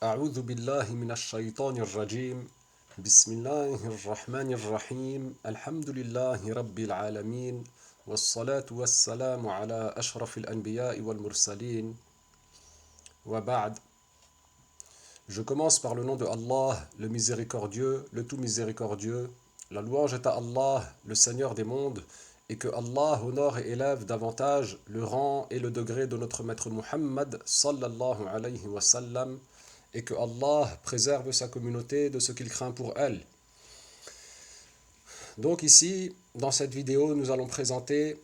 أعوذ بالله من الشيطان الرجيم بسم الله الرحمن الرحيم الحمد لله رب العالمين والصلاة والسلام على أشرف الأنبياء والمرسلين وبعد. Je commence par le nom de Allah, le miséricordieux, le tout miséricordieux. La louange est à Allah, le Seigneur des mondes, et que Allah honore et élève davantage le rang et le degré de notre maître Muhammad sallallahu alayhi wa sallam, et que Allah préserve sa communauté de ce qu'il craint pour elle. Donc ici, dans cette vidéo, nous allons présenter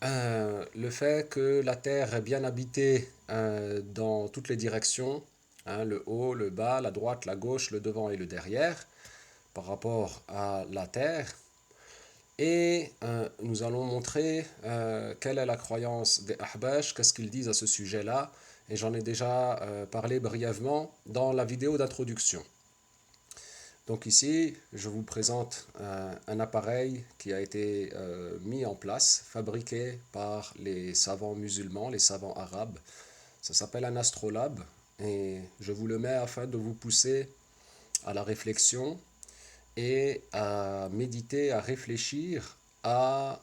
le fait que la terre est bien habitée dans toutes les directions, le haut, le bas, la droite, la gauche, le devant et le derrière, par rapport à la terre. Et nous allons montrer quelle est la croyance des Ahbash, qu'est-ce qu'ils disent à ce sujet-là, et j'en ai déjà parlé brièvement dans la vidéo d'introduction. Donc ici, je vous présente un appareil qui a été mis en place, fabriqué par les savants musulmans, les savants arabes. Ça s'appelle un astrolabe et je vous le mets afin de vous pousser à la réflexion et à méditer, à réfléchir à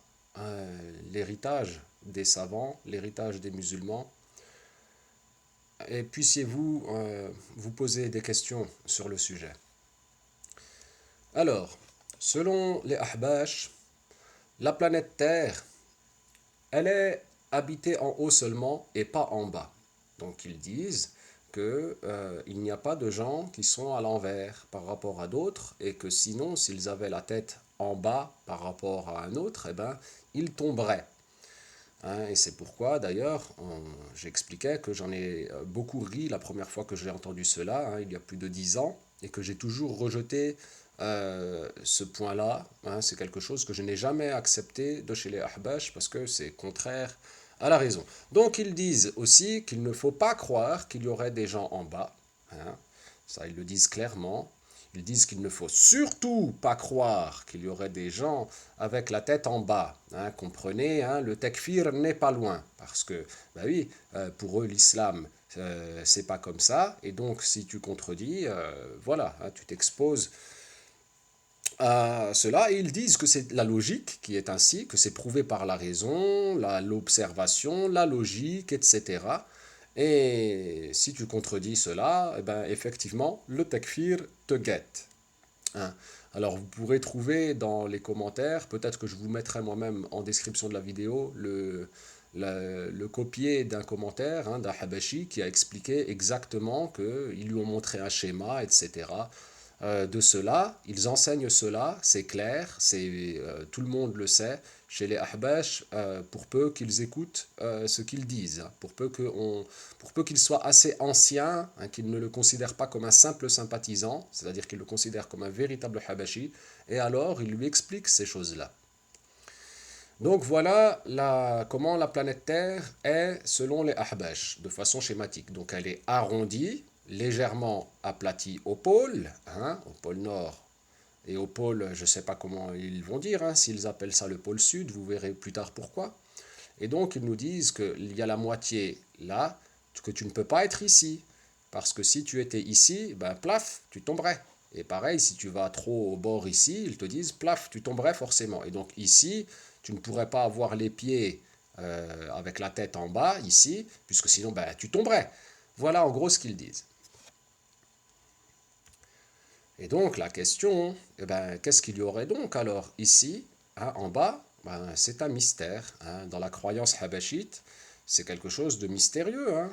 l'héritage des savants, l'héritage des musulmans. Et puissiez-vous vous poser des questions sur le sujet. Alors, selon les Ahbash, la planète Terre, elle est habitée en haut seulement et pas en bas. Donc ils disent qu'il n'y a pas de gens qui sont à l'envers par rapport à d'autres et que sinon, s'ils avaient la tête en bas par rapport à un autre, eh ben, ils tomberaient. Et c'est pourquoi d'ailleurs j'expliquais que j'en ai beaucoup ri la première fois que j'ai entendu cela, il y a plus de 10 ans, et que j'ai toujours rejeté ce point-là. C'est quelque chose que je n'ai jamais accepté de chez les Ahbash parce que c'est contraire à la raison. Donc ils disent aussi qu'il ne faut pas croire qu'il y aurait des gens en bas. Ça, ils le disent clairement. Ils disent qu'il ne faut surtout pas croire qu'il y aurait des gens avec la tête en bas. Comprenez, le takfir n'est pas loin. Parce que, bah oui, pour eux, l'islam, c'est pas comme ça. Et donc, si tu contredis, voilà, tu t'exposes à cela. Et ils disent que c'est la logique qui est ainsi, que c'est prouvé par la raison, l'observation, la logique, etc. Et si tu contredis cela, eh ben, effectivement, le takfir te guette. Alors vous pourrez trouver dans les commentaires, peut-être que je vous mettrai moi-même en description de la vidéo, le copier d'un commentaire d'un Habashi qui a expliqué exactement qu'ils lui ont montré un schéma, etc. De cela, ils enseignent cela, c'est clair, tout le monde le sait, chez les Ahbash, pour peu qu'ils écoutent ce qu'ils disent, pour peu qu'ils soient assez anciens, qu'ils ne le considèrent pas comme un simple sympathisant, c'est-à-dire qu'ils le considèrent comme un véritable Habashi, et alors ils lui expliquent ces choses-là. Donc voilà comment la planète Terre est selon les Ahbash, de façon schématique. Donc elle est arrondie, légèrement aplatie au pôle nord et au pôle, je ne sais pas comment ils vont dire, s'ils appellent ça le pôle sud, vous verrez plus tard pourquoi. Et donc ils nous disent qu'il y a la moitié là, que tu ne peux pas être ici, parce que si tu étais ici, ben plaf, tu tomberais. Et pareil, si tu vas trop au bord ici, ils te disent plaf, tu tomberais forcément. Et donc ici, tu ne pourrais pas avoir les pieds avec la tête en bas ici, puisque sinon ben, tu tomberais. Voilà en gros ce qu'ils disent. Et donc la question, eh ben, qu'est-ce qu'il y aurait donc alors ici, en bas? Ben, c'est un mystère. Dans la croyance habashite, c'est quelque chose de mystérieux.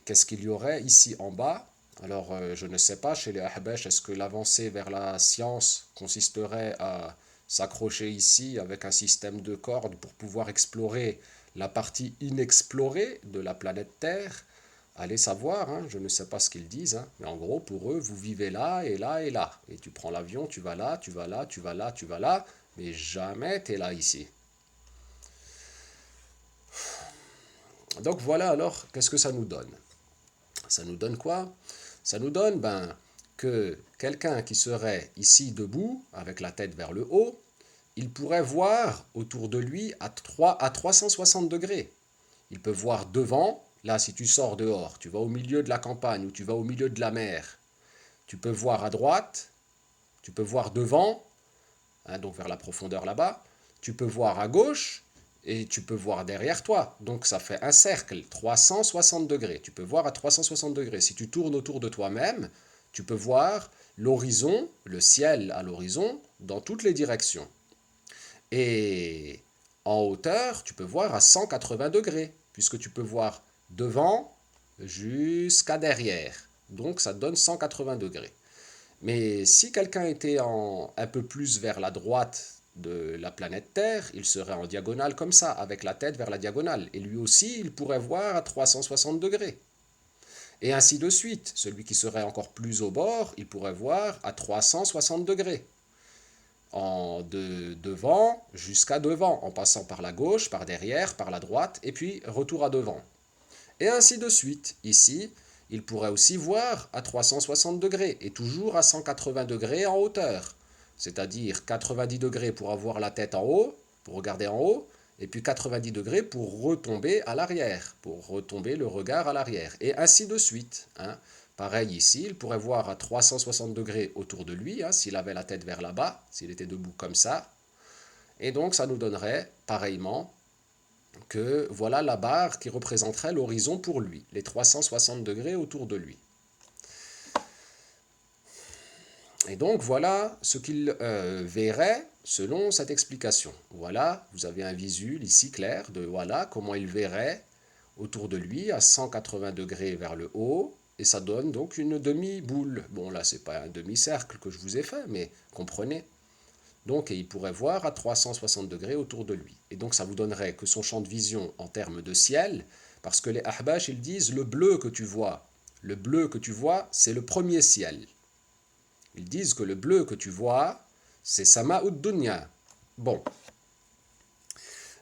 Qu'est-ce qu'il y aurait ici en bas? Alors je ne sais pas, chez les Ahbash, est-ce que l'avancée vers la science consisterait à s'accrocher ici avec un système de cordes pour pouvoir explorer la partie inexplorée de la planète Terre? Allez savoir, je ne sais pas ce qu'ils disent, mais en gros, pour eux, vous vivez là et là et là. Et tu prends l'avion, tu vas là, tu vas là, tu vas là, tu vas là, mais jamais tu es là ici. Donc voilà alors, qu'est-ce que ça nous donne? Ça nous donne quoi? Ça nous donne que quelqu'un qui serait ici debout, avec la tête vers le haut, il pourrait voir autour de lui à 360 degrés. Il peut voir devant, là, si tu sors dehors, tu vas au milieu de la campagne ou tu vas au milieu de la mer, tu peux voir à droite, tu peux voir devant, hein, donc vers la profondeur là-bas, tu peux voir à gauche et tu peux voir derrière toi. Donc ça fait un cercle, 360 degrés. Tu peux voir à 360 degrés. Si tu tournes autour de toi-même, tu peux voir l'horizon, le ciel à l'horizon, dans toutes les directions. Et en hauteur, tu peux voir à 180 degrés, puisque tu peux voir devant jusqu'à derrière. Donc ça donne 180 degrés. Mais si quelqu'un était un peu plus vers la droite de la planète Terre, il serait en diagonale comme ça, avec la tête vers la diagonale. Et lui aussi, il pourrait voir à 360 degrés. Et ainsi de suite. Celui qui serait encore plus au bord, il pourrait voir à 360 degrés. Devant jusqu'à devant, en passant par la gauche, par derrière, par la droite, et puis retour à devant. Et ainsi de suite. Ici, il pourrait aussi voir à 360 degrés et toujours à 180 degrés en hauteur. C'est-à-dire 90 degrés pour avoir la tête en haut, pour regarder en haut, et puis 90 degrés pour retomber à l'arrière, pour retomber le regard à l'arrière. Et ainsi de suite. Hein. Pareil ici, il pourrait voir à 360 degrés autour de lui, hein, s'il avait la tête vers là-bas, s'il était debout comme ça. Et donc ça nous donnerait, pareillement, que voilà la barre qui représenterait l'horizon pour lui, les 360 degrés autour de lui. Et donc voilà ce qu'il verrait selon cette explication. Voilà, vous avez un visuel ici clair de voilà comment il verrait autour de lui à 180 degrés vers le haut, et ça donne donc une demi-boule. Bon là c'est pas un demi-cercle que je vous ai fait, mais comprenez. Donc, il pourrait voir à 360 degrés autour de lui. Et donc, ça vous donnerait que son champ de vision en termes de ciel, parce que les Ahbash, ils disent le bleu que tu vois, c'est le premier ciel. Ils disent que le bleu que tu vois, c'est Sama'ud Dunya. Bon.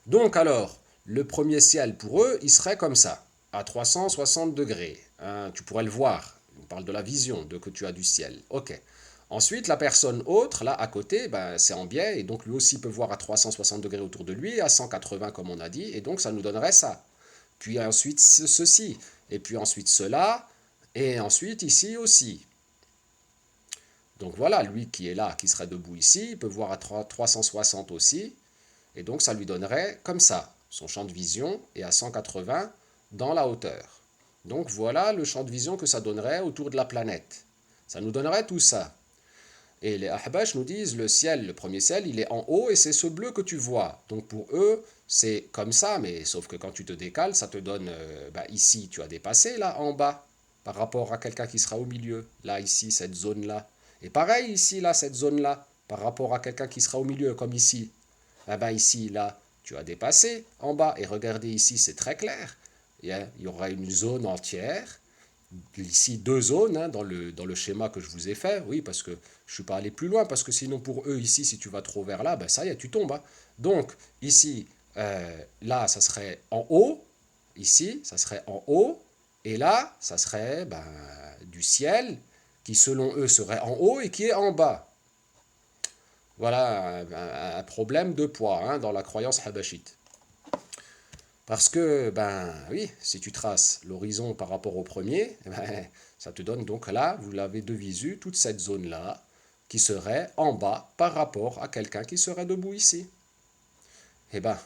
Donc, alors, le premier ciel pour eux, il serait comme ça, à 360 degrés. Hein, tu pourrais le voir. On parle de la vision, de que tu as du ciel. Ok. Ensuite, la personne autre, là, à côté, ben, c'est en biais, et donc lui aussi peut voir à 360 degrés autour de lui, à 180 comme on a dit, et donc ça nous donnerait ça. Puis ensuite ceci, et puis ensuite cela, et ensuite ici aussi. Donc voilà, lui qui est là, qui serait debout ici, il peut voir à 360 aussi, et donc ça lui donnerait comme ça, son champ de vision est à 180 dans la hauteur. Donc voilà le champ de vision que ça donnerait autour de la planète. Ça nous donnerait tout ça. Et les Ahbash nous disent, le ciel, le premier ciel, il est en haut et c'est ce bleu que tu vois. Donc pour eux, c'est comme ça, mais sauf que quand tu te décales, ça te donne, ici, tu as dépassé, là, en bas, par rapport à quelqu'un qui sera au milieu. Là, ici, cette zone-là. Et pareil, ici, là, cette zone-là, par rapport à quelqu'un qui sera au milieu, comme ici. Ici, là, tu as dépassé en bas. Et regardez ici, c'est très clair. Il y aura une zone entière ici deux zones hein, dans le schéma que je vous ai fait, oui, parce que je ne suis pas allé plus loin, parce que sinon pour eux ici, si tu vas trop vers là, ben ça y est, tu tombes. Hein. Donc ici, là, ça serait en haut, ici, ça serait en haut, et là, ça serait du ciel qui selon eux serait en haut et qui est en bas. Voilà un problème de poids hein, dans la croyance habashite. Parce que, oui, si tu traces l'horizon par rapport au premier, ça te donne donc là, vous l'avez de visu, toute cette zone-là, qui serait en bas par rapport à quelqu'un qui serait debout ici. Eh bien,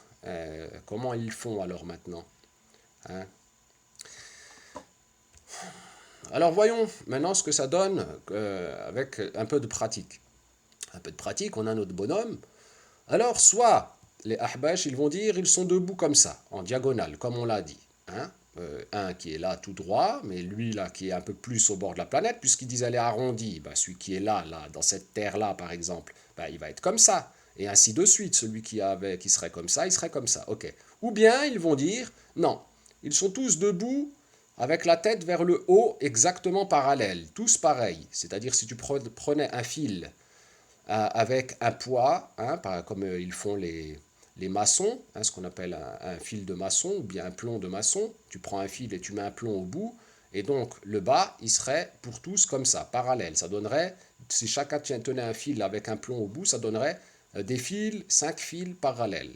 comment ils font alors maintenant hein. Alors voyons maintenant ce que ça donne avec un peu de pratique. Un peu de pratique, on a notre bonhomme. Alors, soit les Ahbash, ils vont dire, ils sont debout comme ça, en diagonale, comme on l'a dit. Hein. Un qui est là tout droit, mais lui là qui est un peu plus au bord de la planète, puisqu'ils disent elle est arrondie, celui qui est là, dans cette terre-là par exemple, il va être comme ça. Et ainsi de suite, celui qui serait comme ça, il serait comme ça. Ok. Ou bien ils vont dire, non, ils sont tous debout avec la tête vers le haut exactement parallèle, tous pareils. C'est-à-dire si tu prenais un fil avec un poids, hein, comme ils font les maçons, hein, ce qu'on appelle un fil de maçon ou bien un plomb de maçon. Tu prends un fil et tu mets un plomb au bout, et donc le bas, il serait pour tous comme ça, parallèle. Ça donnerait, si chacun tenait un fil avec un plomb au bout, ça donnerait des fils, 5 fils parallèles.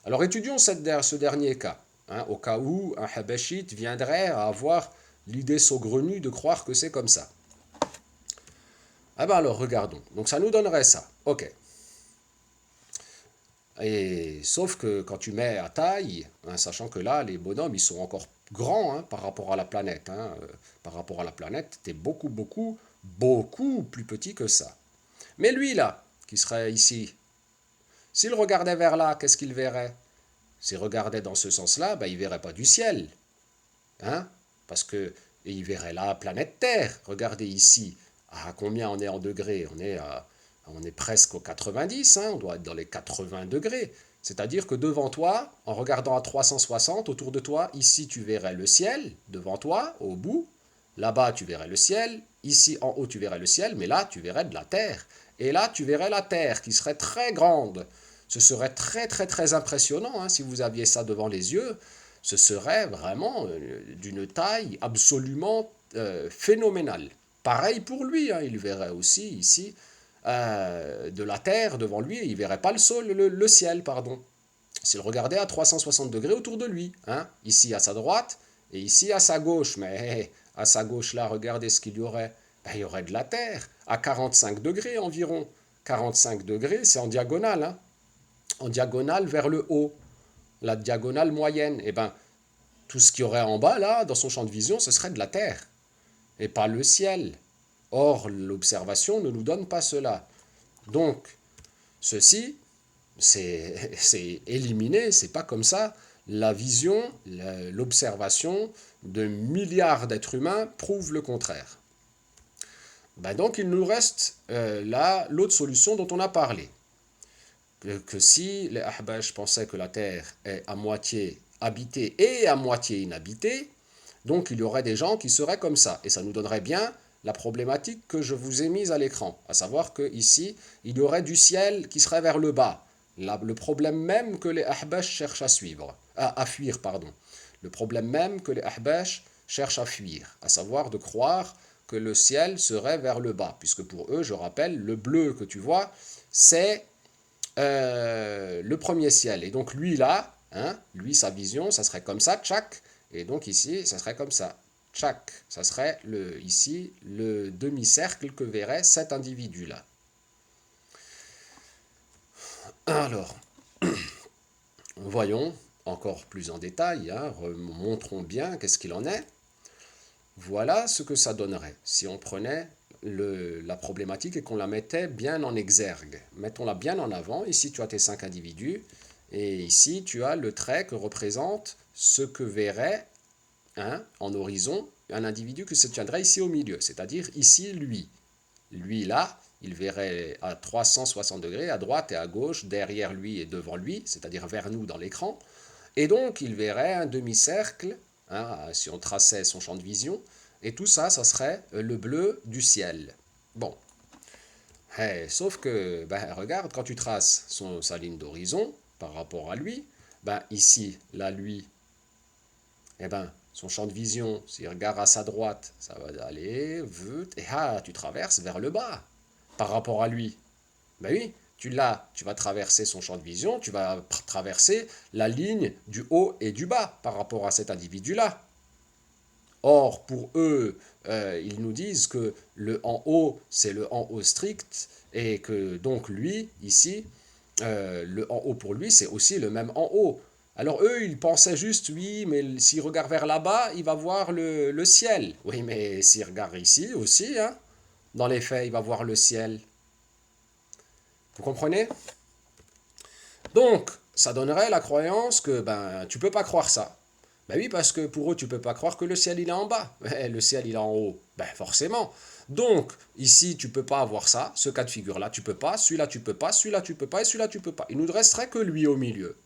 Alors étudions ce dernier cas. hein, au cas où un Habashite viendrait à avoir l'idée saugrenue de croire que c'est comme ça. Ah ben alors, regardons. Donc ça nous donnerait ça. Ok. Et sauf que quand tu mets à taille, hein, sachant que là, les bonhommes, ils sont encore grands hein, par rapport à la planète. Hein, par rapport à la planète, tu es beaucoup, beaucoup, beaucoup plus petit que ça. Mais lui, là, qui serait ici, s'il regardait vers là, qu'est-ce qu'il verrait? S'il regardait dans ce sens-là, ben, il ne verrait pas du ciel. Hein? Parce que et il verrait la planète Terre. Regardez ici, à combien on est en degrés? On est presque aux 90, hein, on doit être dans les 80 degrés. C'est-à-dire que devant toi, en regardant à 360 autour de toi, ici tu verrais le ciel, devant toi, au bout. Là-bas tu verrais le ciel, ici en haut tu verrais le ciel, mais là tu verrais de la terre. Et là tu verrais la terre qui serait très grande. Ce serait très très très impressionnant hein, si vous aviez ça devant les yeux. Ce serait vraiment d'une taille absolument phénoménale. Pareil pour lui, hein, il verrait aussi ici de la terre devant lui, il ne verrait pas le ciel, pardon. S'il regardait à 360 degrés autour de lui, hein, ici à sa droite et ici à sa gauche, mais à sa gauche là, regardez ce qu'il y aurait. Ben, il y aurait de la terre à 45 degrés environ. 45 degrés, c'est en diagonale, hein, en diagonale vers le haut, la diagonale moyenne. Et ben, tout ce qu'il y aurait en bas, là, dans son champ de vision, ce serait de la terre, et pas le ciel. Or, l'observation ne nous donne pas cela. Donc, ceci, c'est éliminé, c'est pas comme ça. La vision, l'observation de milliards d'êtres humains prouve le contraire. Ben donc, il nous reste là l'autre solution dont on a parlé. Que si les Ahbash pensaient que la Terre est à moitié habitée et à moitié inhabitée, donc il y aurait des gens qui seraient comme ça. Et ça nous donnerait bien la problématique que je vous ai mise à l'écran. À savoir qu'ici, il y aurait du ciel qui serait vers le bas. Le problème même que les Ahbash cherchent à suivre, à fuir, pardon. Le problème même que les Ahbash cherchent à fuir, à savoir de croire que le ciel serait vers le bas. Puisque pour eux, je rappelle, le bleu que tu vois, c'est le premier ciel. Et donc lui là, hein, lui sa vision, ça serait comme ça, tchac. Et donc ici, ça serait comme ça, tchac. Ça serait ici le demi-cercle que verrait cet individu-là. Alors, voyons encore plus en détail, hein, montrons bien qu'est-ce qu'il en est. Voilà ce que ça donnerait si on prenait la problématique et qu'on la mettait bien en exergue. Mettons-la bien en avant. Ici, tu as tes 5 individus. Et ici, tu as le trait que représente ce que verrait hein, en horizon un individu qui se tiendrait ici au milieu. C'est-à-dire ici, lui. Lui, là, il verrait à 360 degrés, à droite et à gauche, derrière lui et devant lui, c'est-à-dire vers nous dans l'écran. Et donc, il verrait un demi-cercle, hein, si on traçait son champ de vision, et tout ça, ça serait le bleu du ciel. Bon, hey, sauf que, ben, regarde, quand tu traces sa ligne d'horizon par rapport à lui, ben, ici, là, lui, eh ben, son champ de vision, s'il regarde à sa droite, ça va aller, et ah, tu traverses vers le bas par rapport à lui. Ben oui, tu vas traverser son champ de vision, tu vas traverser la ligne du haut et du bas par rapport à cet individu-là. Or, pour eux, ils nous disent que le en haut, c'est le en haut strict, et que donc lui, ici, le en haut pour lui, c'est aussi le même en haut. Alors eux, ils pensaient juste, oui, mais s'il regarde vers là-bas, il va voir le ciel. Oui, mais s'il regarde ici aussi, hein, dans les faits, il va voir le ciel. Vous comprenez? Donc, ça donnerait la croyance que ben tu peux pas croire ça. Ben oui, parce que pour eux, tu peux pas croire que le ciel il est en bas. Le ciel il est en haut. Ben forcément. Donc, ici, tu peux pas avoir ça, ce cas de figure-là, tu peux pas, celui-là tu peux pas, celui-là tu peux pas, et celui-là tu peux pas. Il nous resterait que lui au milieu.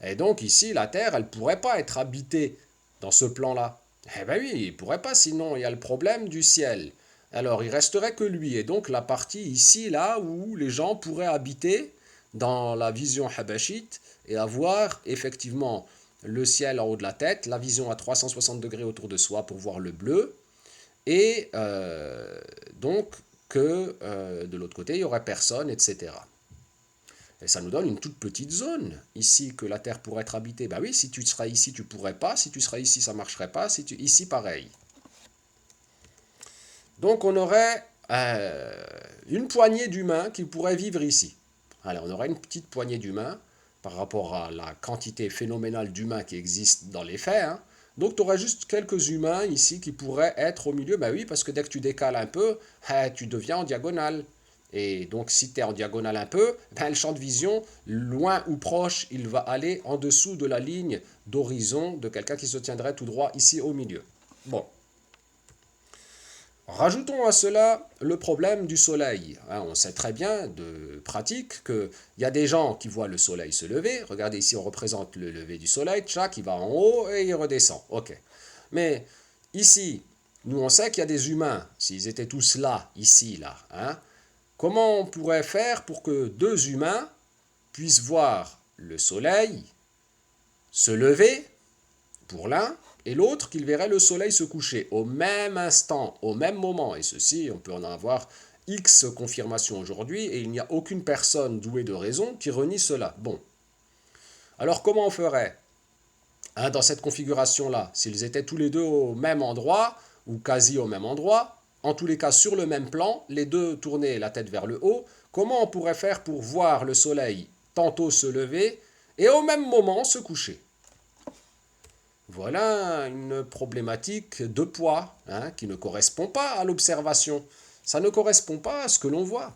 Et donc ici, la Terre, elle pourrait pas être habitée dans ce plan-là. Eh ben oui, il pourrait pas, sinon il y a le problème du ciel. Alors il resterait que lui, et donc la partie ici, là, où les gens pourraient habiter dans la vision habashite et avoir effectivement le ciel en haut de la tête, la vision à 360 degrés autour de soi pour voir le bleu, et donc que de l'autre côté, il n'y aurait personne, etc. Et ça nous donne une toute petite zone ici que la Terre pourrait être habitée. Ben oui, si tu seras ici, tu pourrais pas. Si tu seras ici, ça marcherait pas. Ici, pareil. Donc on aurait une poignée d'humains qui pourraient vivre ici. Alors on aurait une petite poignée d'humains par rapport à la quantité phénoménale d'humains qui existent dans les faits. Hein. Donc tu aurais juste quelques humains ici qui pourraient être au milieu. Ben oui, parce que dès que tu décales un peu, tu deviens en diagonale. Et donc si tu es en diagonale un peu, ben, le champ de vision, loin ou proche, il va aller en dessous de la ligne d'horizon de quelqu'un qui se tiendrait tout droit ici au milieu. Bon. Rajoutons à cela le problème du soleil. Hein, on sait très bien de pratique qu'il y a des gens qui voient le soleil se lever. Regardez ici, on représente le lever du soleil. Tchac, il va en haut et il redescend. Ok. Mais ici, nous on sait qu'il y a des humains. S'ils étaient tous là, ici, là. Hein, comment on pourrait faire pour que deux humains puissent voir le soleil se lever pour l'un, et l'autre qu'il verrait le soleil se coucher au même instant, au même moment. Et ceci, on peut en avoir X confirmations aujourd'hui, et il n'y a aucune personne douée de raison qui renie cela. Bon. Alors comment on ferait hein, dans cette configuration-là, s'ils étaient tous les deux au même endroit, ou quasi au même endroit, en tous les cas sur le même plan, les deux tournaient la tête vers le haut, comment on pourrait faire pour voir le soleil tantôt se lever, et au même moment se coucher? Voilà une problématique de poids hein, qui ne correspond pas à l'observation. Ça ne correspond pas à ce que l'on voit.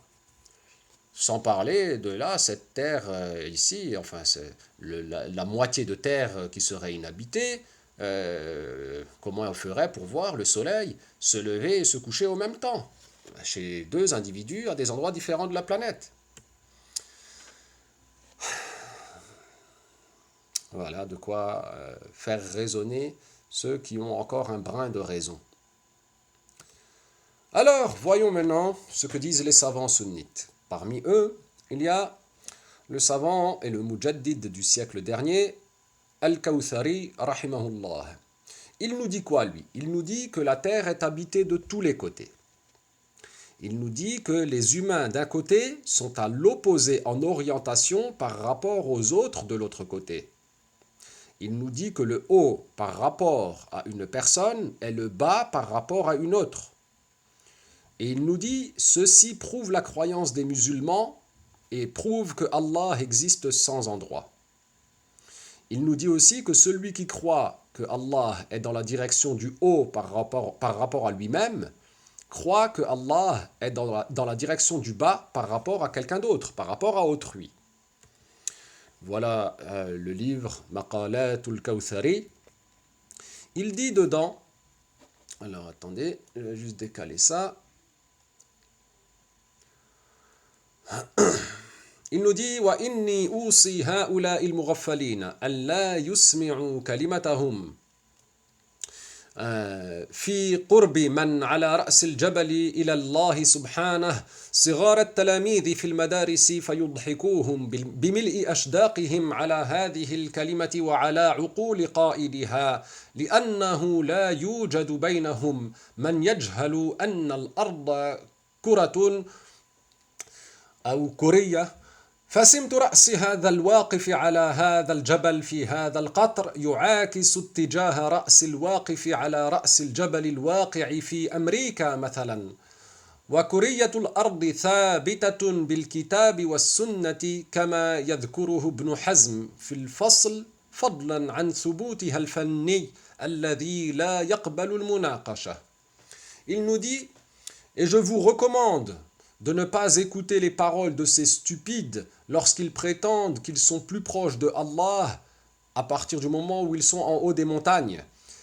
Sans parler de là, cette terre ici, enfin c'est la moitié de terre qui serait inhabitée, comment on ferait pour voir le soleil se lever et se coucher au même temps, chez deux individus à des endroits différents de la planète. Voilà de quoi faire raisonner ceux qui ont encore un brin de raison. Alors, voyons maintenant ce que disent les savants sunnites. Parmi eux, il y a le savant et le mujaddid du siècle dernier, Al-Kawthari, rahimahullah. Il nous dit quoi, lui? Il nous dit que la terre est habitée de tous les côtés. Il nous dit que les humains d'un côté sont à l'opposé en orientation par rapport aux autres de l'autre côté. Il nous dit que le haut par rapport à une personne est le bas par rapport à une autre. Et il nous dit, ceci prouve la croyance des musulmans et prouve que Allah existe sans endroit. Il nous dit aussi que celui qui croit que Allah est dans la direction du haut par rapport à lui-même, croit que Allah est dans la direction du bas par rapport à quelqu'un d'autre, par rapport à autrui. Voilà le livre Maqalatul Kawthari. Il dit dedans, alors attendez, je vais juste décaler ça. Il nous dit wa inni usi haula il mughaffalina alla yusmi'u kalimatahum في قرب من على رأس الجبل إلى الله سبحانه صغار التلاميذ في المدارس فيضحكوهم بملء أشداقهم على هذه الكلمة وعلى عقول قائلها لأنه لا يوجد بينهم من يجهل أن الأرض كرة أو كرية فسمت رأس هذا الواقف على هذا الجبل في هذا القطر يعاكس اتجاه رأس الواقف على رأس الجبل الواقع في أمريكا مثلا وكرية الأرض ثابتة بالكتاب والسنة كما يذكره ابن حزم في الفصل فضلا عن ثبوتها الفني الذي لا يقبل المناقشة. Il nous dit, et je vous recommande de ne pas écouter les paroles de ces stupides lorsqu'ils prétendent qu'ils sont plus proches de Allah à partir du moment où ils sont en haut des montagnes,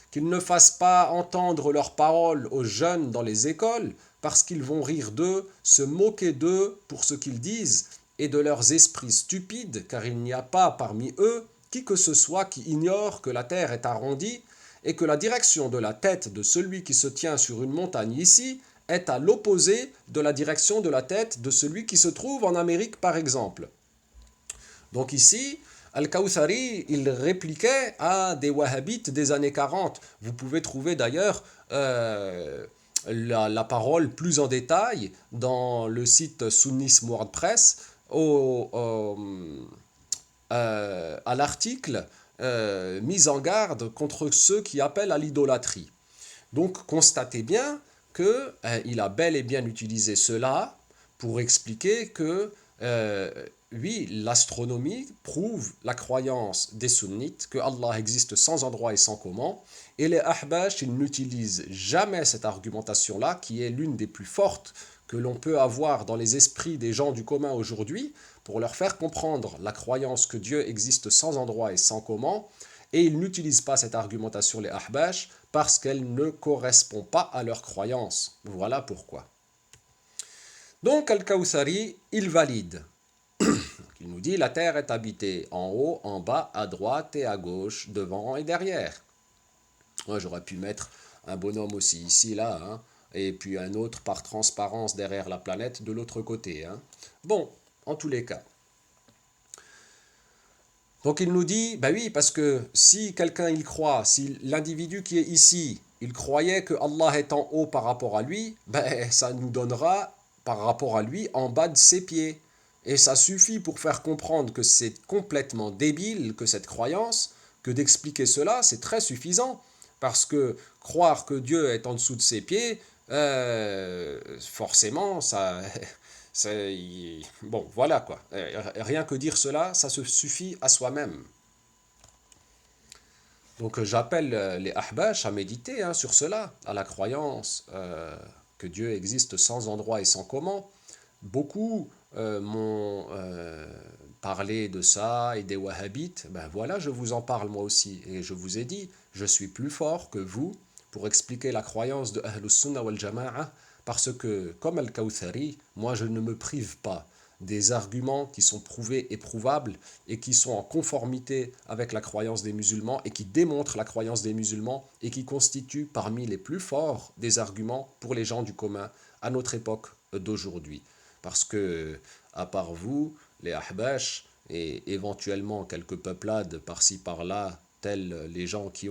qu'ils ne fassent pas entendre leurs paroles aux jeunes dans les écoles parce qu'ils vont rire d'eux, se moquer d'eux pour ce qu'ils disent et de leurs esprits stupides, car il n'y a pas parmi eux qui que ce soit qui ignore que la terre est arrondie et que la direction de la tête de celui qui se tient sur une montagne ici est à l'opposé de la direction de la tête de celui qui se trouve en Amérique par exemple. Donc ici, Al-Kawthari, il répliquait à des wahhabites des années 40. Vous pouvez trouver d'ailleurs la parole plus en détail dans le site Sunnisme WordPress. à l'article mis en garde contre ceux qui appellent à l'idolâtrie. Donc constatez bien qu'il a bel et bien utilisé cela pour expliquer que oui, l'astronomie prouve la croyance des sunnites que Allah existe sans endroit et sans comment, et les ahbash, ils n'utilisent jamais cette argumentation-là, qui est l'une des plus fortes que l'on peut avoir dans les esprits des gens du commun aujourd'hui, pour leur faire comprendre la croyance que Dieu existe sans endroit et sans comment, et ils n'utilisent pas cette argumentation, les ahbash, parce qu'elle ne correspond pas à leur croyance. Voilà pourquoi. Donc Al-Kawthari, il valide. Il nous dit la terre est habitée en haut, en bas, à droite et à gauche, devant et derrière. Moi, j'aurais pu mettre un bonhomme aussi ici, là, hein, et puis un autre par transparence derrière la planète de l'autre côté. Hein. Bon, en tous les cas. Donc il nous dit, bah oui, parce que si quelqu'un il croit, si l'individu qui est ici, il croyait que Allah est en haut par rapport à lui, ben ça nous donnera par rapport à lui en bas de ses pieds. Et ça suffit pour faire comprendre que c'est complètement débile que cette croyance, que d'expliquer cela, c'est très suffisant. Parce que croire que Dieu est en dessous de ses pieds, forcément, ça, bon, voilà quoi. Rien que dire cela, ça se suffit à soi-même. Donc j'appelle les ahbash à méditer hein, sur cela, à la croyance que Dieu existe sans endroit et sans comment. Beaucoup m'ont parlé de ça et des wahhabites. Ben voilà, je vous en parle moi aussi. Et je vous ai dit, je suis plus fort que vous pour expliquer la croyance de Ahlus Sunnah wal Jama'a parce que, comme Al-Kawthari, moi je ne me prive pas des arguments qui sont prouvés et prouvables et qui sont en conformité avec la croyance des musulmans et qui démontrent la croyance des musulmans et qui constituent parmi les plus forts des arguments pour les gens du commun à notre époque d'aujourd'hui. Parce que, à part vous, les Ahbash, et éventuellement quelques peuplades par-ci par-là, tels les gens qui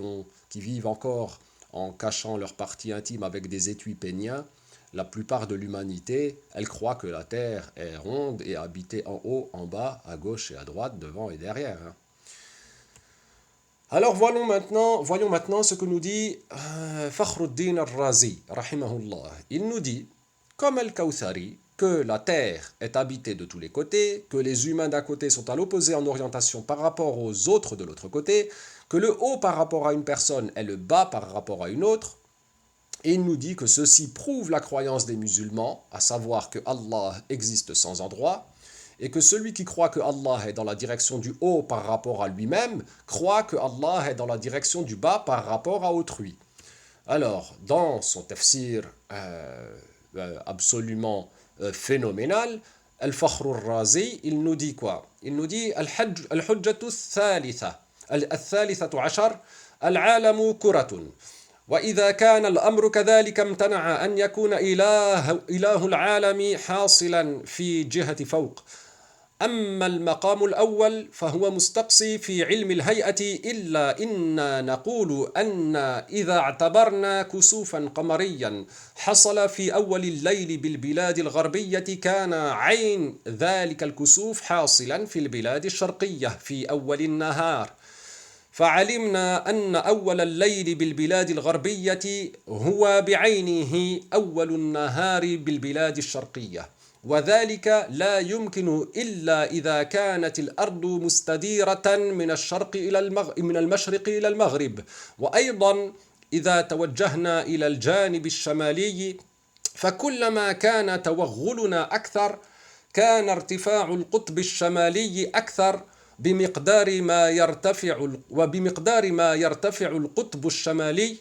vivent encore en cachant leur partie intime avec des étuis péniens, la plupart de l'humanité, elle croit que la Terre est ronde et habitée en haut, en bas, à gauche et à droite, devant et derrière. Hein. Alors voyons maintenant ce que nous dit Fakhruddin al-Razi, rahimahullah. Il nous dit, comme Al-Kawthari, que la terre est habitée de tous les côtés, que les humains d'un côté sont à l'opposé en orientation par rapport aux autres de l'autre côté, que le haut par rapport à une personne est le bas par rapport à une autre, et il nous dit que ceci prouve la croyance des musulmans, à savoir que Allah existe sans endroit, et que celui qui croit que Allah est dans la direction du haut par rapport à lui-même, croit que Allah est dans la direction du bas par rapport à autrui. Alors, dans son tafsir absolument phénoménal, Al-Fakhr al-Razi, il nous dit quoi? Il nous dit Al-Hujjatu al-Thalitha, al-Thalithatu ashar, al-Alamu kuratun. وإذا كان الأمر كذلك امتنع أن يكون إله العالم حاصلا في جهة فوق أما المقام الأول فهو مستقصي في علم الهيئة إلا إنا نقول أن إذا اعتبرنا كسوفا قمريا حصل في أول الليل بالبلاد الغربية كان عين ذلك الكسوف حاصلا في البلاد الشرقية في أول النهار فعلمنا أن أول الليل بالبلاد الغربية هو بعينه أول النهار بالبلاد الشرقية وذلك لا يمكن إلا إذا كانت الأرض مستديرة من المشرق إلى المغرب وأيضا إذا توجهنا إلى الجانب الشمالي فكلما كان توغلنا أكثر كان ارتفاع القطب الشمالي أكثر بمقدار ما يرتفع القطب الشمالي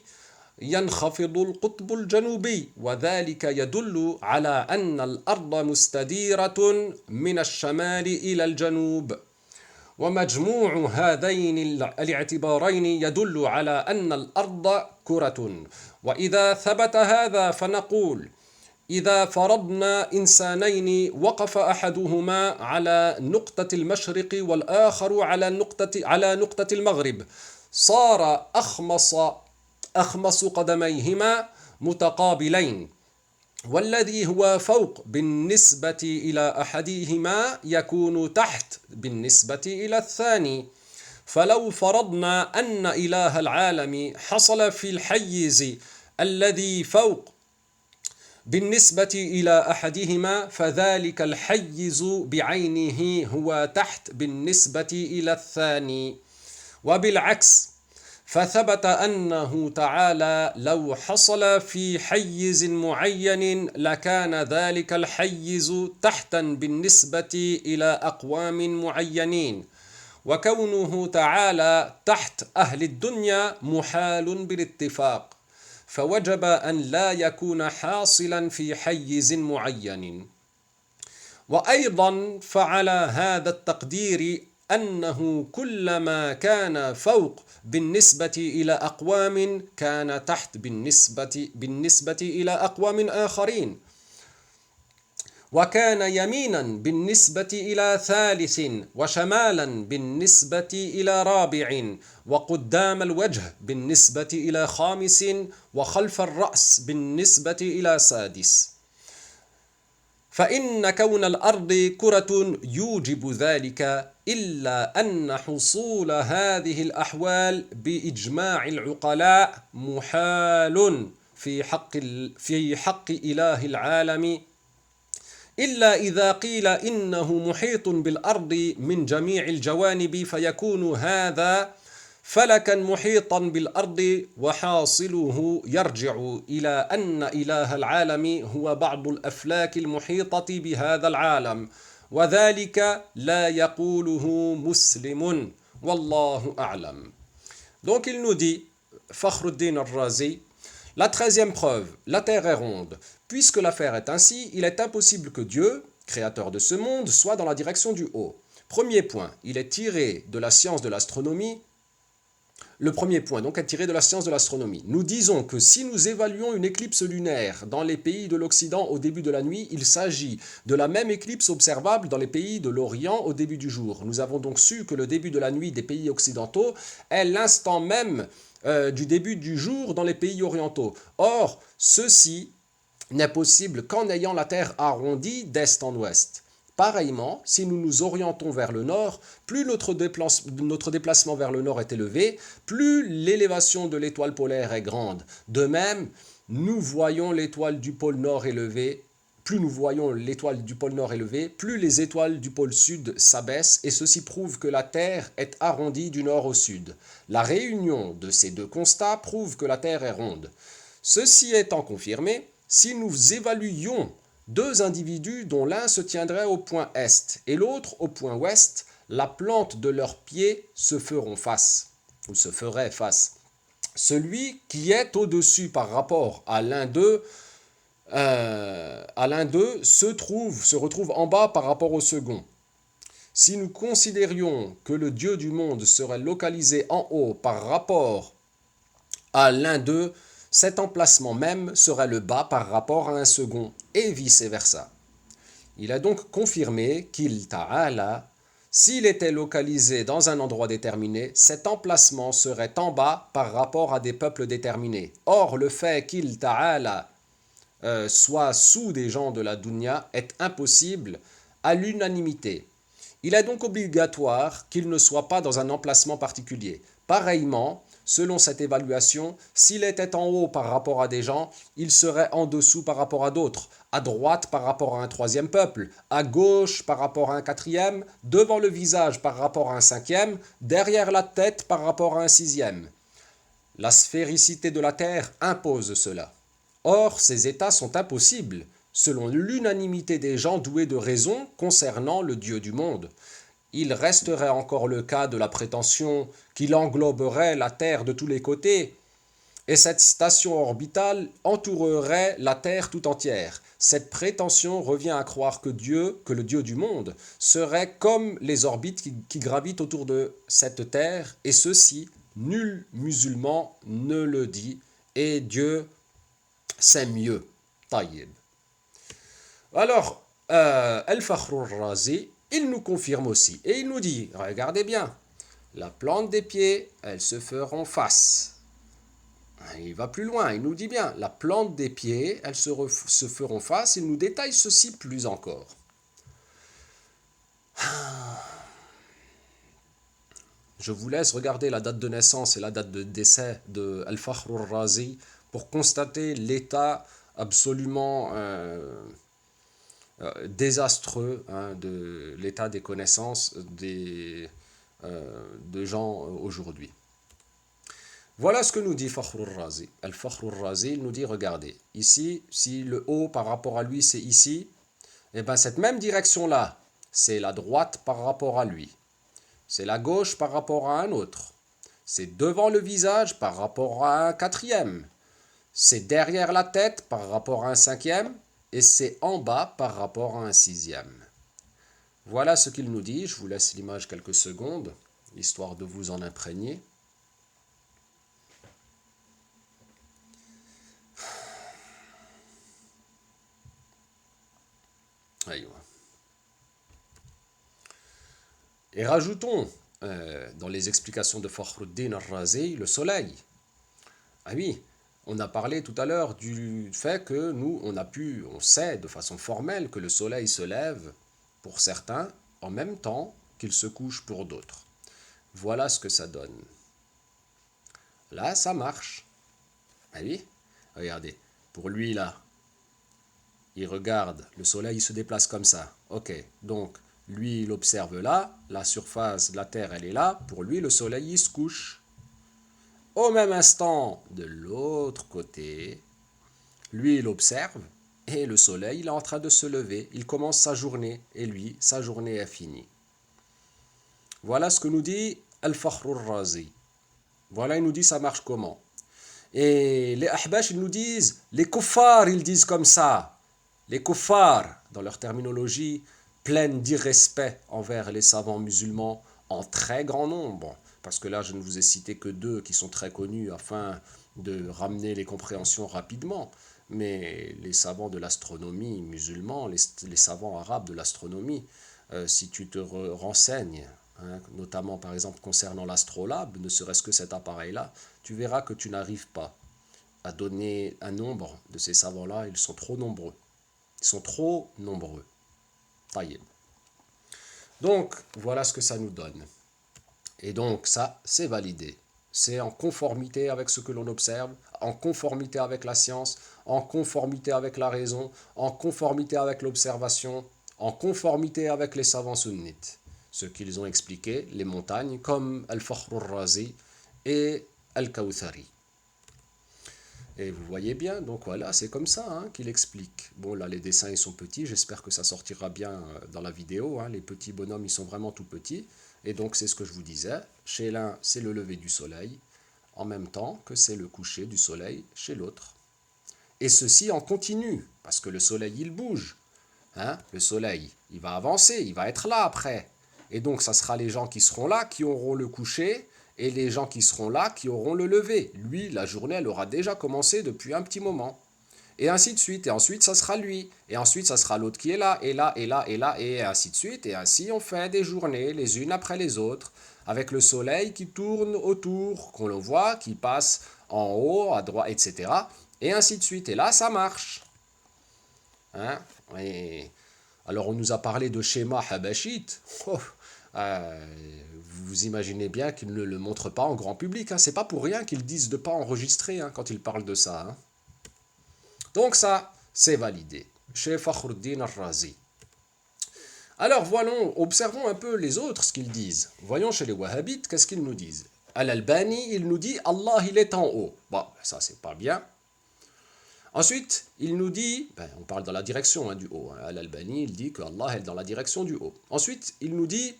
ينخفض القطب الجنوبي وذلك يدل على أن الأرض مستديرة من الشمال إلى الجنوب ومجموع هذين الاعتبارين يدل على أن الأرض كرة وإذا ثبت هذا فنقول إذا فرضنا إنسانين وقف أحدهما على نقطة المشرق والآخر على نقطة المغرب صار أخمص قدميهما متقابلين والذي هو فوق بالنسبة إلى أحدهما يكون تحت بالنسبة إلى الثاني. فلو فرضنا أن إله العالم حصل في الحيز الذي فوق بالنسبة إلى أحدهما، فذلك الحيز بعينه هو تحت بالنسبة إلى الثاني. وبالعكس، فثبت أنه تعالى لو حصل في حيز معين لكان ذلك الحيز تحتا بالنسبة إلى أقوام معينين، وكونه تعالى تحت أهل الدنيا محال بالاتفاق، فوجب أن لا يكون حاصلا في حيز معين. وأيضا فعلى هذا التقدير أنه كلما كان فوق بالنسبة إلى أقوام كان تحت بالنسبة إلى أقوام آخرين، وكان يمينا بالنسبة إلى ثالث، وشمالا بالنسبة إلى رابع، وقدام الوجه بالنسبة إلى خامس، وخلف الرأس بالنسبة إلى سادس. فإن كون الأرض كرة يوجب ذلك، إلا أن حصول هذه الأحوال بإجماع العقلاء محال في حق إله العالم، إلا إذا قيل إنه محيط بالأرض من جميع الجوانب، فيكون هذا فلكا محيطا بالأرض، وحاصله يرجع إلى أن إله العالم هو بعض الأفلاك المحيطة بهذا العالم، وذلك لا يقوله مسلم والله أعلم. Donc il nous dit, Fakhruddin al-Razi, la 13e preuve, la terre est ronde. Puisque l'affaire est ainsi, il est impossible que Dieu, créateur de ce monde, soit dans la direction du haut. Premier point, il est tiré de la science de l'astronomie. Le premier point donc est tiré de la science de l'astronomie. Nous disons que si nous évaluons une éclipse lunaire dans les pays de l'Occident au début de la nuit, il s'agit de la même éclipse observable dans les pays de l'Orient au début du jour. Nous avons donc su que le début de la nuit des pays occidentaux est l'instant même du début du jour dans les pays orientaux. Or, ceci n'est possible qu'en ayant la Terre arrondie d'est en ouest. Pareillement, si nous nous orientons vers le nord, plus notre déplacement vers le nord est élevé, plus l'élévation de l'étoile polaire est grande. De même, nous voyons l'étoile du pôle nord élevée, plus nous voyons l'étoile du pôle nord élevée, plus les étoiles du pôle sud s'abaissent, et ceci prouve que la Terre est arrondie du nord au sud. La réunion de ces deux constats prouve que la Terre est ronde. Ceci étant confirmé, si nous évaluions deux individus dont l'un se tiendrait au point est et l'autre au point ouest, la plante de leurs pieds se feront face, ou se ferait face. Celui qui est au-dessus par rapport à l'un d'eux se retrouve en bas par rapport au second. Si nous considérions que le Dieu du monde serait localisé en haut par rapport à l'un d'eux, cet emplacement même serait le bas par rapport à un second, et vice-versa. Il a donc confirmé qu'il ta'ala, s'il était localisé dans un endroit déterminé, cet emplacement serait en bas par rapport à des peuples déterminés. Or, le fait qu'il ta'ala soit sous des gens de la dunya est impossible à l'unanimité. Il est donc obligatoire qu'il ne soit pas dans un emplacement particulier. Pareillement, selon cette évaluation, s'il était en haut par rapport à des gens, il serait en dessous par rapport à d'autres, à droite par rapport à un troisième peuple, à gauche par rapport à un quatrième, devant le visage par rapport à un cinquième, derrière la tête par rapport à un sixième. La sphéricité de la Terre impose cela. Or, ces états sont impossibles, selon l'unanimité des gens doués de raison concernant le Dieu du monde. Il resterait encore le cas de la prétention qu'il engloberait la Terre de tous les côtés, et cette station orbitale entourerait la Terre tout entière. Cette prétention revient à croire que le Dieu du monde, serait comme les orbites qui gravitent autour de cette Terre, et ceci, nul musulman ne le dit, et Dieu sait mieux. Taïb. Alors, Al-Fakhr al-Razi, il nous confirme aussi, et il nous dit, regardez bien, la plante des pieds, elles se feront face. Il va plus loin, il nous dit bien, la plante des pieds, elles se feront face, il nous détaille ceci plus encore. Je vous laisse regarder la date de naissance et la date de décès de Al-Fakhr al-Razi pour constater l'état absolument désastreux hein, de l'état des connaissances de gens aujourd'hui. Voilà ce que nous dit Fakhr al-Razi. Al-Fakhr al-Razi, il nous dit, regardez, ici, si le haut par rapport à lui c'est ici, et bien cette même direction-là, c'est la droite par rapport à lui. C'est la gauche par rapport à un autre. C'est devant le visage par rapport à un quatrième. C'est derrière la tête par rapport à un cinquième. Et c'est en bas par rapport à un sixième. Voilà ce qu'il nous dit. Je vous laisse l'image quelques secondes, histoire de vous en imprégner. Et rajoutons dans les explications de Fakhruddin al-Razi le soleil. Ah oui, on a parlé tout à l'heure du fait que nous, on sait de façon formelle que le soleil se lève pour certains en même temps qu'il se couche pour d'autres. Voilà ce que ça donne. Là, ça marche. Ah oui, regardez, pour lui là, il regarde, le soleil se déplace comme ça. Ok, donc lui il observe là, la surface de la Terre elle est là, pour lui le soleil il se couche. Au même instant, de l'autre côté, lui il observe et le soleil il est en train de se lever, il commence sa journée et lui sa journée est finie. Voilà ce que nous dit Al-Fakhr al-Razi. Voilà, il nous dit ça marche comment. Et les Ahbash ils nous disent, les kuffars ils disent comme ça. Les kuffars, dans leur terminologie, pleine d'irrespect envers les savants musulmans en très grand nombre. Parce que là, je ne vous ai cité que deux qui sont très connus afin de ramener les compréhensions rapidement. Mais les savants de l'astronomie musulmans, les savants arabes de l'astronomie, si tu te renseignes, hein, notamment par exemple concernant l'astrolabe, ne serait-ce que cet appareil-là, tu verras que tu n'arrives pas à donner un nombre de ces savants-là, ils sont trop nombreux. Ils sont trop nombreux. Taïeb. Donc, voilà ce que ça nous donne. Et donc, ça, c'est validé. C'est en conformité avec ce que l'on observe, en conformité avec la science, en conformité avec la raison, en conformité avec l'observation, en conformité avec les savants sunnites. Ce qu'ils ont expliqué, les montagnes, comme Al-Fakhr al-Razi et Al-Kawthari. Et vous voyez bien, donc voilà, c'est comme ça hein, qu'il explique. Bon, là, les dessins, ils sont petits, j'espère que ça sortira bien dans la vidéo. Hein. Les petits bonhommes, ils sont vraiment tout petits. Et donc, c'est ce que je vous disais. Chez l'un, c'est le lever du soleil, en même temps que c'est le coucher du soleil chez l'autre. Et ceci en continu, parce que le soleil, il bouge. Hein. Le soleil, il va avancer, il va être là après. Et donc, ça sera les gens qui seront là, qui auront le coucher, et les gens qui seront là, qui auront le lever. Lui, la journée, elle aura déjà commencé depuis un petit moment. Et ainsi de suite. Et ensuite, ça sera lui. Et ensuite, ça sera l'autre qui est là, et là, et là, et là, et ainsi de suite. Et ainsi, on fait des journées, les unes après les autres, avec le soleil qui tourne autour, qu'on le voit, qui passe en haut, à droite, etc. Et ainsi de suite. Et là, ça marche. Hein? Et alors, on nous a parlé de schéma habashite. Oh, vous imaginez bien qu'ils ne le montrent pas en grand public. Hein. C'est pas pour rien qu'ils disent de ne pas enregistrer hein, quand ils parlent de ça. Hein. Donc ça, c'est validé. Chez Fakhruddin al-Razi. Alors voyons, observons un peu les autres, ce qu'ils disent. Voyons chez les Wahhabites, qu'est-ce qu'ils nous disent. Al-Albani, il nous dit Allah, il est en haut. Bon, ça, c'est pas bien. Ensuite, il nous dit, on parle dans la direction hein, du haut. Hein. Al-Albani, il dit que Allah est dans la direction du haut. Ensuite, il nous dit,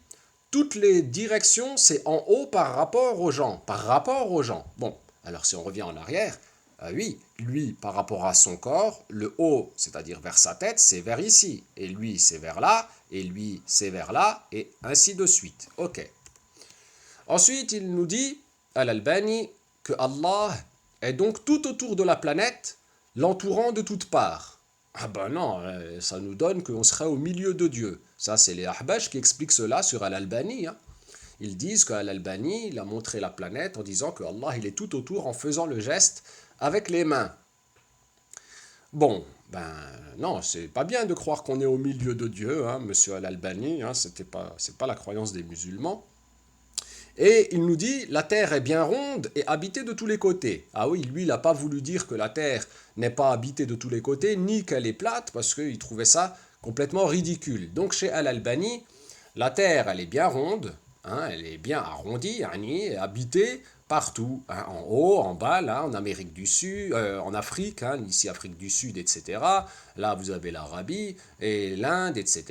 toutes les directions, c'est en haut par rapport aux gens. Par rapport aux gens. Bon, alors si on revient en arrière, oui, lui, par rapport à son corps, le haut, c'est-à-dire vers sa tête, c'est vers ici. Et lui, c'est vers là. Et lui, c'est vers là. Et ainsi de suite. Ok. Ensuite, il nous dit, Al-Albani, que Allah est donc tout autour de la planète, l'entourant de toutes parts. Ah ben non, ça nous donne qu'on serait au milieu de Dieu. Ça, c'est les Ahbash qui expliquent cela sur Al-Albani. Hein. ils disent qu'Al-Albani, il a montré la planète en disant que Allah, il est tout autour en faisant le geste avec les mains. Bon, ben non, c'est pas bien de croire qu'on est au milieu de Dieu, hein, monsieur Al-Albani, hein, c'est pas la croyance des musulmans. Et il nous dit, la terre est bien ronde et habitée de tous les côtés. Ah oui, lui, il n'a pas voulu dire que la terre n'est pas habitée de tous les côtés, ni qu'elle est plate, parce qu'il trouvait ça complètement ridicule. Donc chez Al-Albani, la terre, elle est bien ronde, hein, elle est bien arrondie, yani, habitée partout, hein, en haut, en bas, là, en Amérique du Sud, en Afrique, hein, ici Afrique du Sud, etc. Là, vous avez l'Arabie et l'Inde, etc.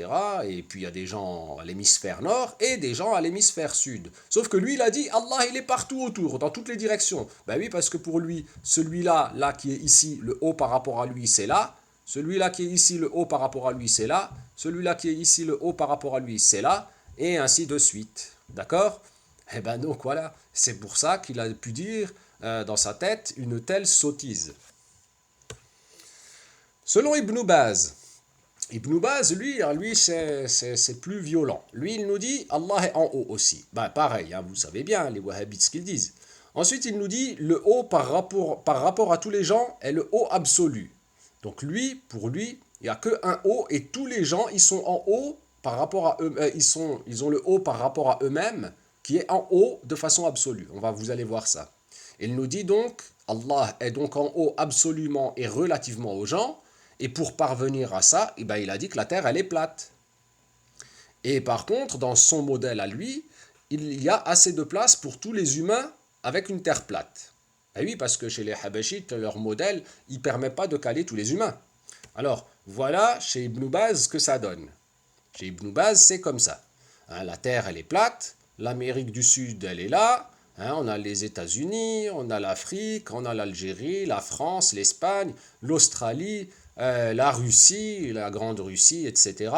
Et puis il y a des gens à l'hémisphère nord et des gens à l'hémisphère sud. Sauf que lui, il a dit, Allah, il est partout autour, dans toutes les directions. Ben oui, parce que pour lui, celui-là, là qui est ici, le haut par rapport à lui, c'est là. Celui-là qui est ici, le haut par rapport à lui, c'est là. Celui-là qui est ici, le haut par rapport à lui, c'est là. Et ainsi de suite. D'accord? Eh ben donc voilà, c'est pour ça qu'il a pu dire dans sa tête une telle sottise. Selon Ibn Baz, Ibn Baz, lui c'est plus violent. Lui, il nous dit Allah est en haut aussi. Ben pareil, hein, vous savez bien les wahhabites ce qu'ils disent. Ensuite, il nous dit le haut par rapport à tous les gens est le haut absolu. Donc lui, pour lui, il n'y a qu'un haut et tous les gens, ils sont en haut par rapport à eux, ils ont le haut par rapport à eux-mêmes qui est en haut de façon absolue. Vous allez voir ça. Il nous dit donc, Allah est donc en haut absolument et relativement aux gens, et pour parvenir à ça, eh ben, il a dit que la terre, elle est plate. Et par contre, dans son modèle à lui, il y a assez de place pour tous les humains avec une terre plate. Et oui, parce que chez les Habashites, leur modèle, il ne permet pas de caler tous les humains. Alors, voilà chez Ibn Baz ce que ça donne. Chez Ibn Baz, c'est comme ça. Hein, la terre, elle est plate, l'Amérique du Sud, elle est là, hein, on a les États-Unis, on a l'Afrique, on a l'Algérie, la France, l'Espagne, l'Australie, la Russie, la Grande Russie, etc.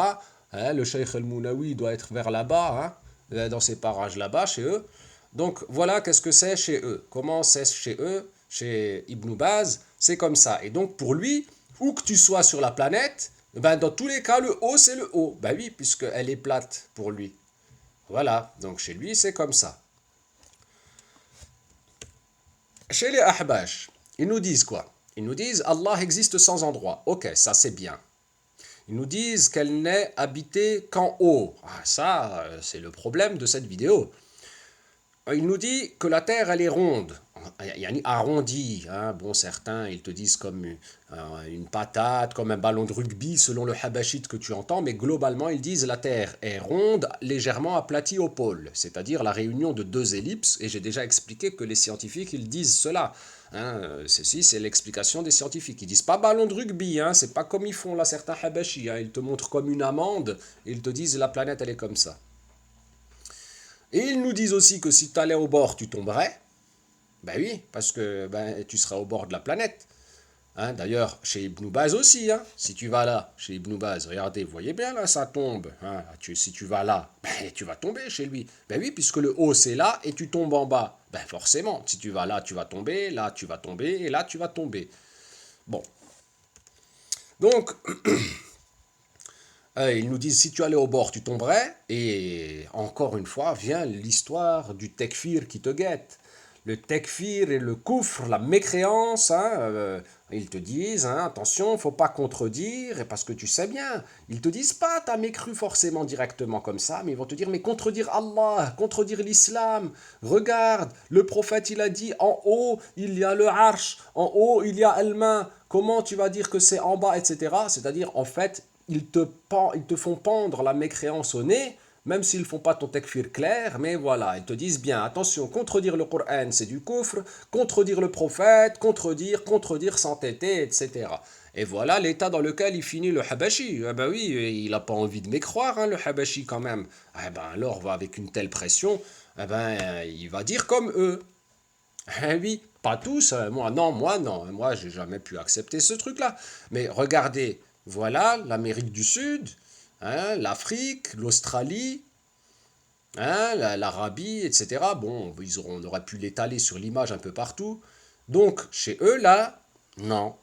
Hein, le Cheikh El-Mounaoui doit être vers là-bas, hein, dans ces parages là-bas, chez eux. Donc voilà qu'est-ce que c'est chez eux. Comment c'est chez eux, chez Ibn Baz, c'est comme ça. Et donc pour lui, où que tu sois sur la planète, ben dans tous les cas, le haut, c'est le haut. Ben oui, puisqu'elle est plate pour lui. Voilà, donc chez lui, c'est comme ça. Chez les Ahbash, ils nous disent quoi? Ils nous disent Allah existe sans endroit. Ok, ça c'est bien. Ils nous disent qu'elle n'est habitée qu'en haut. Ah, ça, c'est le problème de cette vidéo. Il nous dit que la Terre, elle est ronde, arrondie. Hein. Bon, certains, ils te disent comme une patate, comme un ballon de rugby, selon le habashite que tu entends, mais globalement, ils disent la Terre est ronde, légèrement aplatie au pôle, c'est-à-dire la réunion de deux ellipses, et j'ai déjà expliqué que les scientifiques, ils disent cela. Hein. Ceci, c'est l'explication des scientifiques. Ils disent pas ballon de rugby, hein. C'est pas comme ils font là certains habashis. Hein. Ils te montrent comme une amande, et ils te disent la planète, elle est comme ça. Et ils nous disent aussi que si tu allais au bord, tu tomberais. Ben oui, parce que ben, tu seras au bord de la planète. Hein, d'ailleurs, chez Ibn Baz aussi, hein, si tu vas là, chez Ibn Baz, regardez, vous voyez bien là, ça tombe. Hein, si tu vas là, ben, tu vas tomber chez lui. Ben oui, puisque le haut c'est là et tu tombes en bas. Ben forcément, si tu vas là, tu vas tomber, là tu vas tomber et là tu vas tomber. Bon. Donc, ils nous disent si tu allais au bord, tu tomberais. Et encore une fois, vient l'histoire du tekfir qui te guette. Le tekfir et le koufr, la mécréance, hein, ils te disent attention, il ne faut pas contredire, et parce que tu sais bien, ils te disent pas t'as mécru forcément directement comme ça, mais ils vont te dire mais contredire Allah, contredire l'islam, regarde, le prophète il a dit en haut il y a le arsh, en haut il y a al-main, comment tu vas dire que c'est en bas, etc. C'est-à-dire en fait, ils te font pendre la mécréance au nez, même s'ils ne font pas ton tekfir clair, mais voilà, ils te disent bien, attention, contredire le Coran, c'est du kufr, contredire le prophète, contredire s'entêter, etc. Et voilà l'état dans lequel il finit le Habashi. Ah ben oui, il n'a pas envie de mécroire, hein, le Habashi quand même. Ah ben alors, avec une telle pression, ah ben, il va dire comme eux. Eh oui, pas tous, moi j'ai jamais pu accepter ce truc-là. Mais regardez, voilà l'Amérique du Sud, hein, l'Afrique, l'Australie, hein, l'Arabie, etc. Bon, on aurait pu l'étaler sur l'image un peu partout. Donc, chez eux, là, non,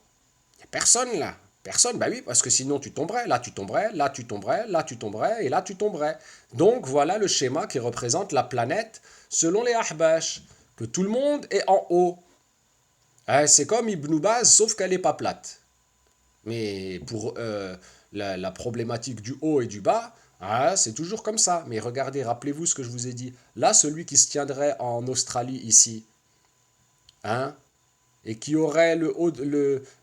il n'y a personne là. Personne, bah oui, parce que sinon tu tomberais, là tu tomberais, là tu tomberais, là tu tomberais, et là tu tomberais. Donc voilà le schéma qui représente la planète selon les Ahbash, que tout le monde est en haut. C'est comme Ibn Baz, sauf qu'elle n'est pas plate. Mais pour la problématique du haut et du bas, c'est toujours comme ça. Mais regardez, rappelez-vous ce que je vous ai dit. Là, celui qui se tiendrait en Australie ici, hein, et qui aurait le haut,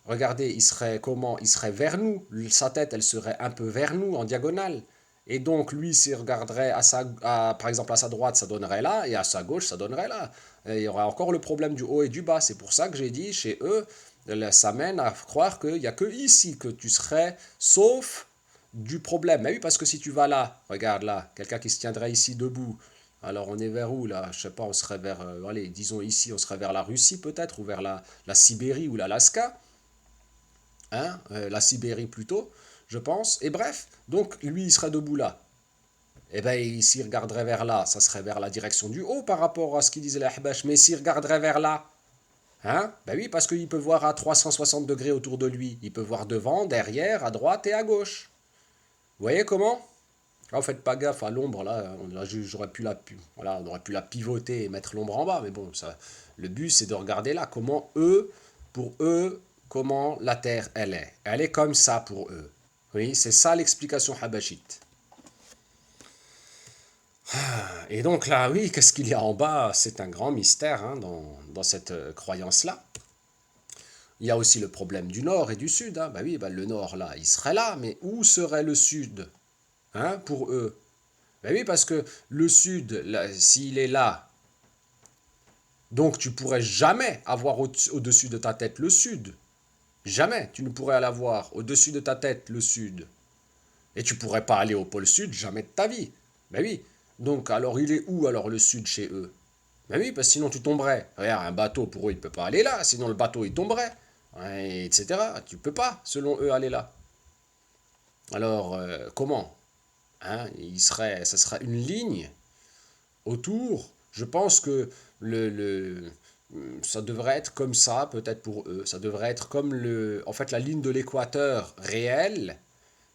regardez, il serait comment? Il serait vers nous. Sa tête, elle serait un peu vers nous, en diagonale. Et donc, lui, s'il regarderait par exemple à sa droite, ça donnerait là, et à sa gauche, ça donnerait là. Et il y aura encore le problème du haut et du bas. C'est pour ça que j'ai dit, chez eux, ça mène à croire qu'il n'y a que ici que tu serais, sauf du problème. Mais oui, parce que si tu vas là, regarde là, quelqu'un qui se tiendrait ici debout, alors on est vers où là? Je sais pas, on serait vers, allez, disons ici, on serait vers la Russie peut-être, ou vers la Sibérie ou l'Alaska, hein, la Sibérie plutôt, je pense. Et bref, donc lui il serait debout là. Et bien s'il regarderait vers là, ça serait vers la direction du haut par rapport à ce qu'il disait l'Ahbash. Mais s'il regarderait vers là, hein, ben oui, parce qu'il peut voir à 360 degrés autour de lui. Il peut voir devant, derrière, à droite et à gauche. Vous voyez comment? Là, faites pas gaffe à l'ombre, là, j'aurais pu voilà, on aurait pu la pivoter et mettre l'ombre en bas, mais bon, ça, le but c'est de regarder là comment eux, pour eux, comment la Terre elle est. Elle est comme ça pour eux. Oui, c'est ça l'explication habashite. Et donc là, oui, qu'est-ce qu'il y a en bas? C'est un grand mystère hein, dans cette croyance-là. Il y a aussi le problème du nord et du sud. Hein. Bah oui, bah le nord là, il serait là, mais où serait le sud hein, pour eux? Ben oui, parce que le sud, s'il est là, donc tu pourrais jamais avoir au-dessus de ta tête le sud. Jamais tu ne pourrais l'avoir au-dessus de ta tête le sud. Et tu pourrais pas aller au pôle sud jamais de ta vie. Ben oui. Donc alors il est où alors le sud chez eux? Ben oui, parce que sinon tu tomberais. Regarde, un bateau pour eux il peut pas aller là, sinon le bateau il tomberait. Ouais, etc. Tu peux pas, selon eux, aller là. Alors comment? Hein, ça serait une ligne autour. Je pense que ça devrait être comme ça, peut-être pour eux. Ça devrait être comme en fait, la ligne de l'équateur réelle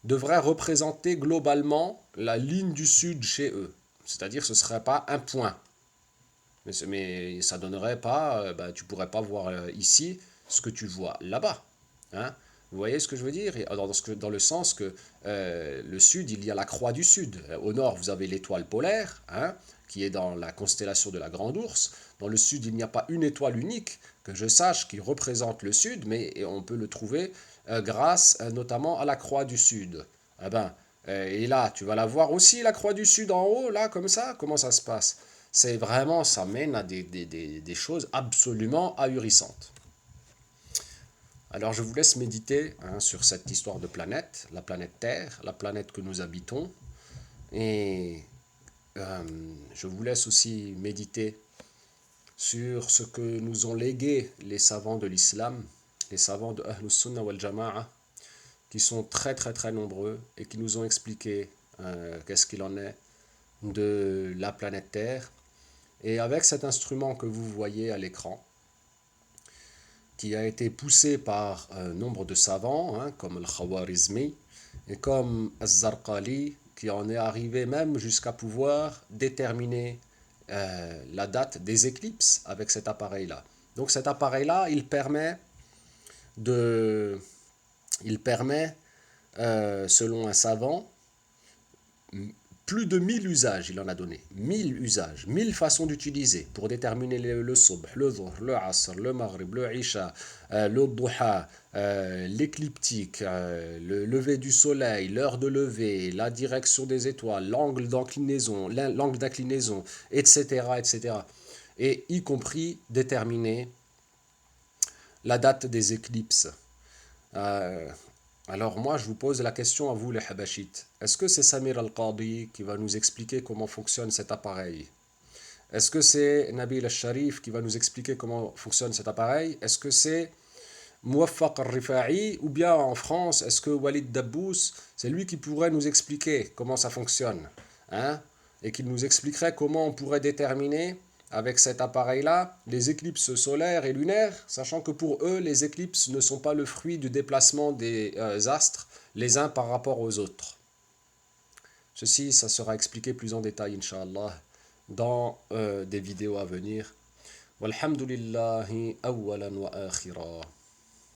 devrait représenter globalement la ligne du sud chez eux. C'est-à-dire, ce ne serait pas un point. Mais ça donnerait pas, bah, tu pourrais pas voir ici ce que tu vois là-bas. Hein. Vous voyez ce que je veux dire? Dans le sens que le sud, il y a la croix du sud. Au nord, vous avez l'étoile polaire, hein, qui est dans la constellation de la Grande Ourse. Dans le sud, il n'y a pas une étoile unique, que je sache, qui représente le sud, mais on peut le trouver grâce notamment à la croix du sud. Eh ben, et là, tu vas la voir aussi, la croix du sud en haut, là, comme ça? Comment ça se passe? C'est vraiment, ça mène à des choses absolument ahurissantes. Alors je vous laisse méditer hein, sur cette histoire de planète, la planète Terre, la planète que nous habitons. Et je vous laisse aussi méditer sur ce que nous ont légué les savants de l'islam, les savants de Ahlus Sunnah wal Jama'a, qui sont très très très nombreux et qui nous ont expliqué qu'est-ce qu'il en est de la planète Terre. Et avec cet instrument que vous voyez à l'écran, qui a été poussé par un nombre de savants, hein, comme Al-Khawarizmi et comme Al-Zarqali, qui en est arrivé même jusqu'à pouvoir déterminer la date des éclipses avec cet appareil-là. Donc cet appareil-là, il permet selon un savant, plus de 1000 usages, il en a donné. 1000 usages, 1000 façons d'utiliser pour déterminer le subh, le dhuhr, le asr, le maghrib, le isha, le duha, l'écliptique, le lever du soleil, l'heure de lever, la direction des étoiles, l'angle d'inclinaison, etc., etc. Et y compris déterminer la date des éclipses. Euh, alors moi, je vous pose la question à vous, les Habashites. Est-ce que c'est Samir Al-Qadi qui va nous expliquer comment fonctionne cet appareil? Est-ce que c'est Nabil Al-Sharif qui va nous expliquer comment fonctionne cet appareil? Est-ce que c'est Mouaffaq Al-Rifa'i? Ou bien en France, est-ce que Walid Dabbous, c'est lui qui pourrait nous expliquer comment ça fonctionne? Hein? Et qui nous expliquerait comment on pourrait déterminer avec cet appareil-là les éclipses solaires et lunaires, sachant que pour eux, les éclipses ne sont pas le fruit du déplacement des astres les uns par rapport aux autres. Ceci, ça sera expliqué plus en détail, Inch'Allah, dans des vidéos à venir. Walhamdulillahi awwalan wa akhira.